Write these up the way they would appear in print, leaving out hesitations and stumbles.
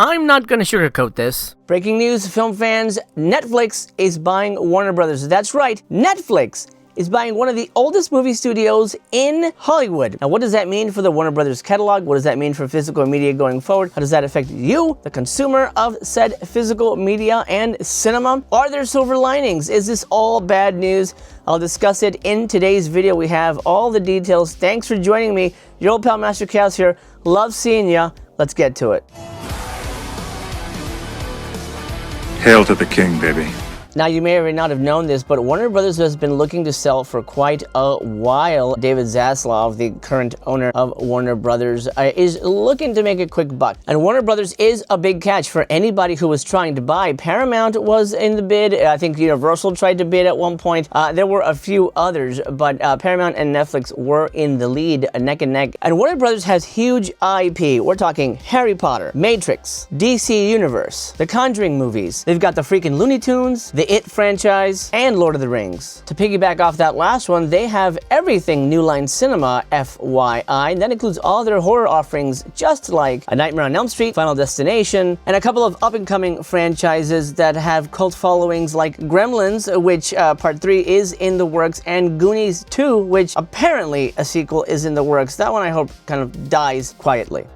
I'm not gonna sugarcoat this. Breaking news, film fans, Netflix is buying Warner Brothers. That's right, Netflix is buying one of the oldest movie studios in Hollywood. Now, what does that mean for the Warner Brothers catalog? What does that mean for physical media going forward? How does that affect you, the consumer of said physical media and cinema? Are there silver linings? Is this all bad news? I'll discuss it in today's video. We have all the details. Thanks for joining me. Your old pal Master Chaos here. Love seeing ya. Let's get to it. Hail to the king, baby. Now, you may or may not have known this, but Warner Brothers has been looking to sell for quite a while. David Zaslav, the current owner of Warner Brothers, is looking to make a quick buck. And Warner Brothers is a big catch for anybody who was trying to buy. Paramount was in the bid. I think Universal tried to bid at one point. There were a few others, but Paramount and Netflix were in the lead, neck and neck. And Warner Brothers has huge IP. We're talking Harry Potter, Matrix, DC Universe, the Conjuring movies. They've got the freaking Looney Tunes, the It franchise, and Lord of the Rings. To piggyback off that last one, they have everything New Line Cinema, FYI. That includes all their horror offerings, just like A Nightmare on Elm Street, Final Destination, and a couple of up-and-coming franchises that have cult followings like Gremlins, which Part 3 is in the works, and Goonies 2, which apparently a sequel is in the works. That one I hope kind of dies quietly.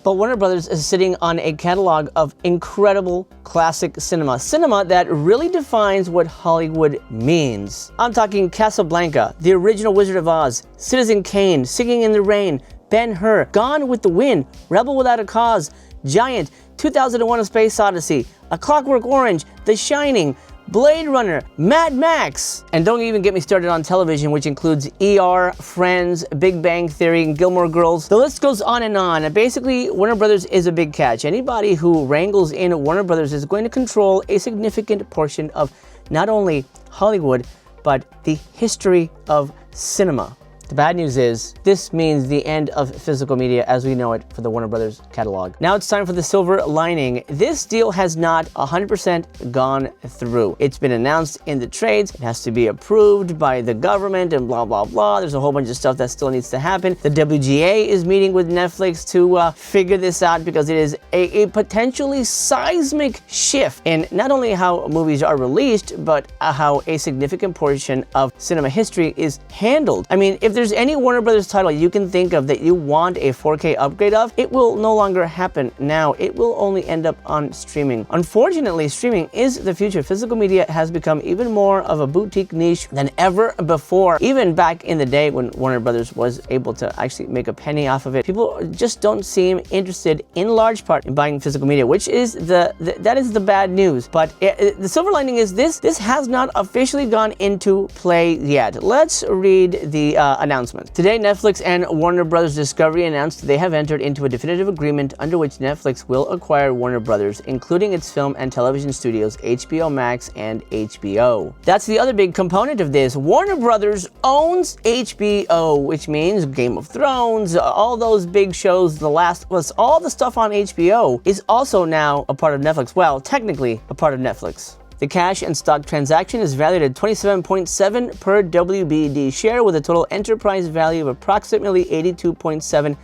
But Warner Brothers is sitting on a catalog of incredible classic cinema. Cinema that really defines what Hollywood means. I'm talking Casablanca, the original Wizard of Oz, Citizen Kane, Singing in the Rain, Ben-Hur, Gone with the Wind, Rebel Without a Cause, Giant, 2001: A Space Odyssey, A Clockwork Orange, The Shining, Blade Runner, Mad Max, and don't even get me started on television, which includes ER, Friends, Big Bang Theory, and Gilmore Girls. The list goes on and on. And basically, Warner Brothers is a big catch. Anybody who wrangles in Warner Brothers is going to control a significant portion of not only Hollywood, but the history of cinema. The bad news is, this means the end of physical media as we know it for the Warner Brothers catalog. Now it's time for the silver lining. This deal has not 100% gone through. It's been announced in the trades. It has to be approved by the government and blah, blah, blah. There's a whole bunch of stuff that still needs to happen. The WGA is meeting with Netflix to figure this out because it is a potentially seismic shift in not only how movies are released, but how a significant portion of cinema history is handled. I mean, if there's any Warner Brothers title you can think of that you want a 4K upgrade of, it will no longer happen now. It will only end up on streaming. Unfortunately, streaming is the future. Physical media has become even more of a boutique niche than ever before. Even back in the day when Warner Brothers was able to actually make a penny off of it, people just don't seem interested in large part in buying physical media, which is that is the bad news. But the silver lining is this has not officially gone into play yet. Let's read the announcement. Today, Netflix and Warner Brothers Discovery announced they have entered into a definitive agreement under which Netflix will acquire Warner Brothers, including its film and television studios, HBO Max and HBO. That's the other big component of this. Warner Brothers owns HBO, which means Game of Thrones, all those big shows, The Last of Us, all the stuff on HBO is also now a part of Netflix. Well, technically a part of Netflix. The cash and stock transaction is valued at $27.7 per WBD share with a total enterprise value of approximately $82.7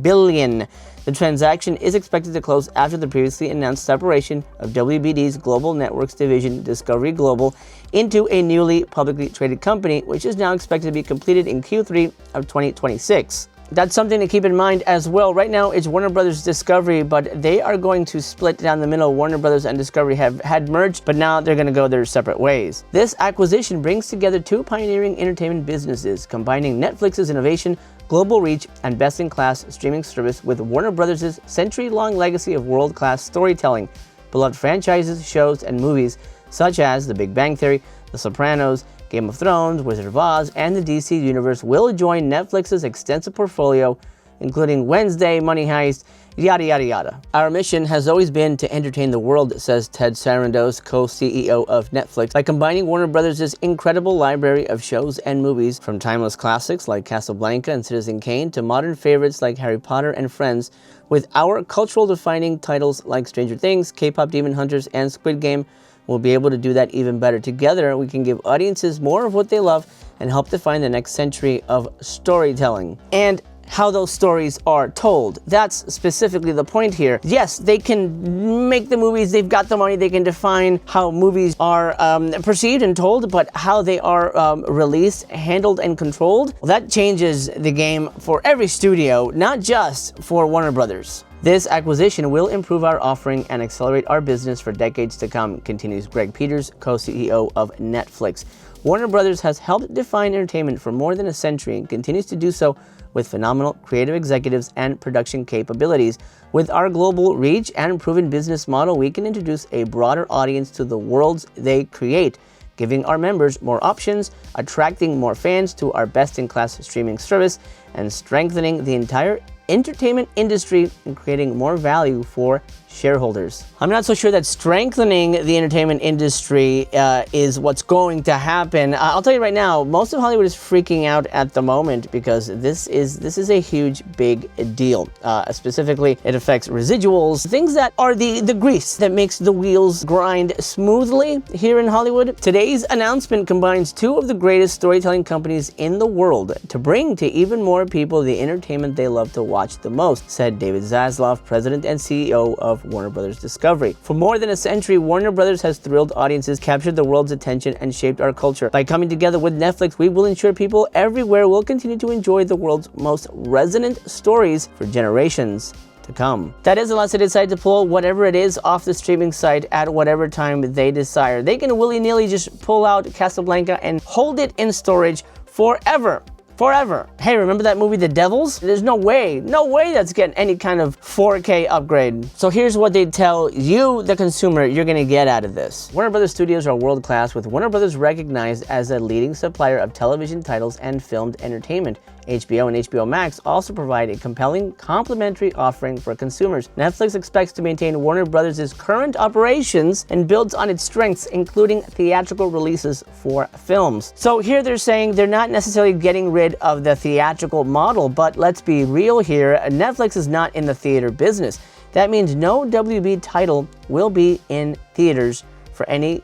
billion. The transaction is expected to close after the previously announced separation of WBD's Global Networks division, Discovery Global, into a newly publicly traded company, which is now expected to be completed in Q3 of 2026. That's something to keep in mind as well. Right now, it's Warner Brothers Discovery, but they are going to split down the middle. Warner Brothers and Discovery had merged, but now they're going to go their separate ways. This acquisition brings together two pioneering entertainment businesses, combining Netflix's innovation, global reach, and best-in-class streaming service with Warner Brothers' century-long legacy of world-class storytelling, beloved franchises, shows, and movies such as The Big Bang Theory, The Sopranos, Game of Thrones, Wizard of Oz, and the DC Universe will join Netflix's extensive portfolio, including Wednesday, Money Heist, yada yada yada. Our mission has always been to entertain the world, says Ted Sarandos, co-CEO of Netflix, by combining Warner Brothers' incredible library of shows and movies, from timeless classics like Casablanca and Citizen Kane to modern favorites like Harry Potter and Friends, with our cultural-defining titles like Stranger Things, K-pop Demon Hunters, and Squid Game. We'll be able to do that even better. Together, we can give audiences more of what they love and help define the next century of storytelling. And how those stories are told. That's specifically the point here. Yes, they can make the movies, they've got the money, they can define how movies are perceived and told, but how they are released, handled, and controlled, well, that changes the game for every studio, not just for Warner Brothers. This acquisition will improve our offering and accelerate our business for decades to come, continues Greg Peters, co-CEO of Netflix. Warner Brothers has helped define entertainment for more than a century and continues to do so with phenomenal creative executives and production capabilities. With our global reach and proven business model, we can introduce a broader audience to the worlds they create, giving our members more options, attracting more fans to our best-in-class streaming service, and strengthening the entire entertainment industry and creating more value for shareholders. I'm not so sure that strengthening the entertainment industry is what's going to happen. I'll tell you right now, most of Hollywood is freaking out at the moment because this is a huge, big deal. Specifically, it affects residuals, things that are the grease that makes the wheels grind smoothly here in Hollywood. Today's announcement combines two of the greatest storytelling companies in the world to bring to even more people the entertainment they love to watch the most, said David Zaslav, president and CEO of Warner Brothers Discovery. For more than a century, Warner Brothers has thrilled audiences, captured the world's attention, and shaped our culture. By coming together with Netflix, we will ensure people everywhere will continue to enjoy the world's most resonant stories for generations to come. That is, unless they decide to pull whatever it is off the streaming site at whatever time they desire. They can willy-nilly just pull out Casablanca and hold it in storage forever. Forever. Hey, remember that movie The Devils? There's no way that's getting any kind of 4K upgrade. So here's what they tell you, the consumer, you're gonna get out of this. Warner Brothers Studios are world-class, with Warner Brothers recognized as a leading supplier of television titles and filmed entertainment. HBO and HBO Max also provide a compelling complementary offering for consumers. Netflix expects to maintain Warner Brothers' current operations and builds on its strengths, including theatrical releases for films. So here they're saying they're not necessarily getting rid of the theatrical model, but let's be real here, Netflix is not in the theater business. That means no WB title will be in theaters for any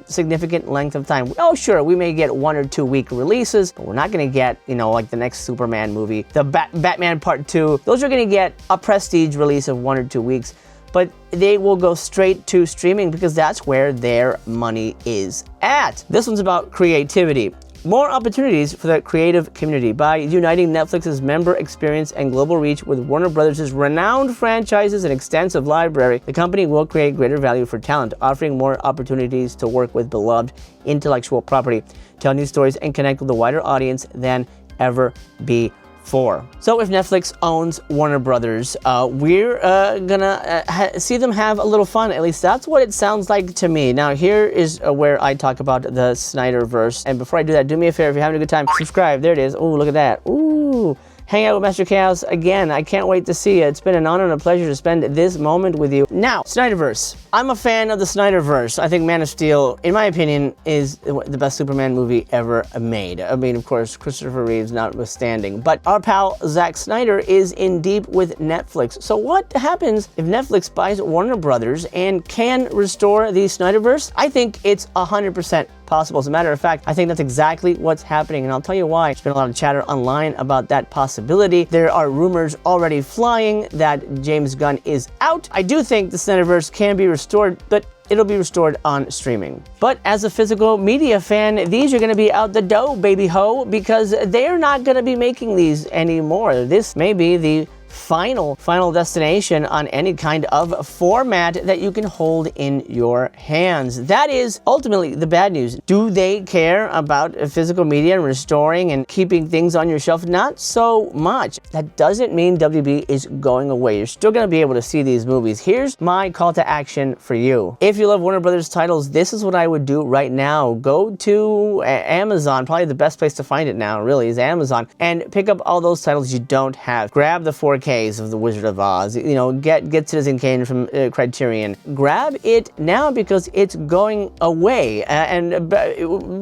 significant length of time. Oh, sure, we may get 1 or 2 week releases, but we're not gonna get, like the next Superman movie, the Batman Part 2. Those are gonna get a prestige release of 1 or 2 weeks, but they will go straight to streaming because that's where their money is at. This one's about creativity. More opportunities for the creative community. By uniting Netflix's member experience and global reach with Warner Brothers' renowned franchises and extensive library, the company will create greater value for talent, offering more opportunities to work with beloved intellectual property, tell new stories, and connect with a wider audience than ever before. So if Netflix owns Warner Brothers, we're gonna see them have a little fun. At least that's what it sounds like to me. Now here is where I talk about the Snyderverse. And before I do that, do me a favor, if you're having a good time, subscribe. There it is. Ooh, look at that. Ooh. Hang out with Master Chaos again. I can't wait to see you. It's been an honor and a pleasure to spend this moment with you. Now, Snyderverse. I'm a fan of the Snyderverse. I think Man of Steel, in my opinion, is the best Superman movie ever made. I mean, of course, Christopher Reeves notwithstanding. But our pal Zack Snyder is in deep with Netflix. So what happens if Netflix buys Warner Brothers and can restore the Snyderverse? I think it's 100% possible. As a matter of fact, I think that's exactly what's happening, and I'll tell you why. There's been a lot of chatter online about that possibility. There are rumors already flying that James Gunn is out. I do think the Snyderverse can be restored, but it'll be restored on streaming. But as a physical media fan, these are gonna be out the dough, baby ho, because they're not gonna be making these anymore. This may be the final destination on any kind of format that you can hold in your hands. That is ultimately the bad news. Do they care about physical media and restoring and keeping things on your shelf? Not so much. That doesn't mean WB is going away. You're still going to be able to see these movies. Here's my call to action for you. If you love Warner Brothers titles, this is what I would do right now. Go to Amazon. Probably the best place to find it now, really, is Amazon, and pick up all those titles you don't have. Grab the 4K 4Ks of The Wizard of Oz. You know, get Citizen Kane from Criterion. Grab it now because it's going away. And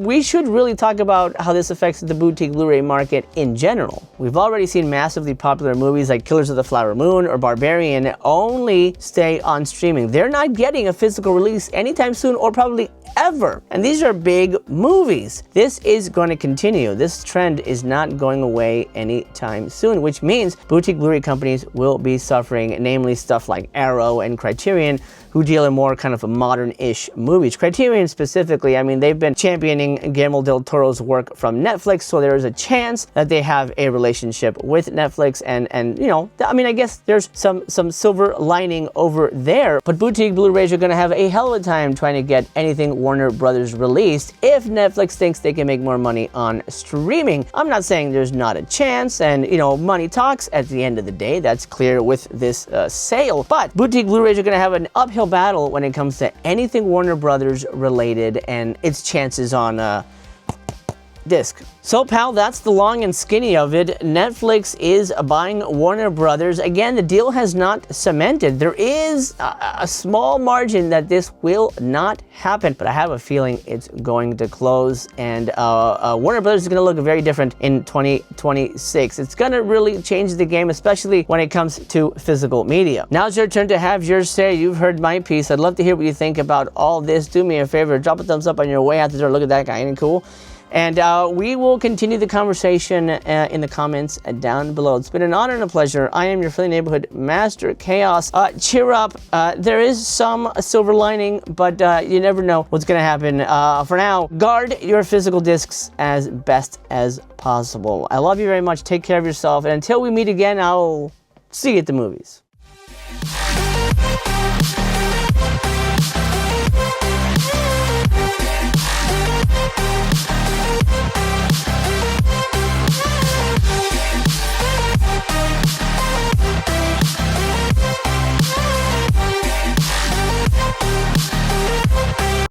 we should really talk about how this affects the boutique Blu-ray market in general. We've already seen massively popular movies like Killers of the Flower Moon or Barbarian only stay on streaming. They're not getting a physical release anytime soon or probably ever. And these are big movies. This is going to continue. This trend is not going away anytime soon, which means boutique Blu-ray companies will be suffering, namely stuff like Arrow and Criterion, who deal in more kind of modern-ish movies. Criterion specifically, I mean, they've been championing Guillermo del Toro's work from Netflix, so there is a chance that they have a relationship with Netflix, and you know, I mean, I guess there's some silver lining over there, but boutique Blu-rays are gonna have a hell of a time trying to get anything Warner Brothers released if Netflix thinks they can make more money on streaming. I'm not saying there's not a chance, and you know, money talks at the end of the day. That's clear with this sale, but boutique Blu-rays are gonna have an uphill battle when it comes to anything Warner Brothers related and its chances on disc. So, pal, that's the long and skinny of it. Netflix is buying Warner Brothers. Again, the deal has not cemented. There is a small margin that this will not happen, but I have a feeling it's going to close, and Warner Brothers is going to look very different in 2026. It's going to really change the game, especially when it comes to physical media. Now it's your turn to have your say. You've heard my piece. I'd love to hear what you think about all this. Do me a favor, drop a thumbs up on your way out the door. Look at that guy, ain't it cool? And we will continue the conversation in the comments down below. It's been an honor and a pleasure. I am your friendly neighborhood Master Chaos. Cheer up. There is some silver lining, but you never know what's going to happen. For now, guard your physical discs as best as possible. I love you very much. Take care of yourself. And until we meet again, I'll see you at the movies.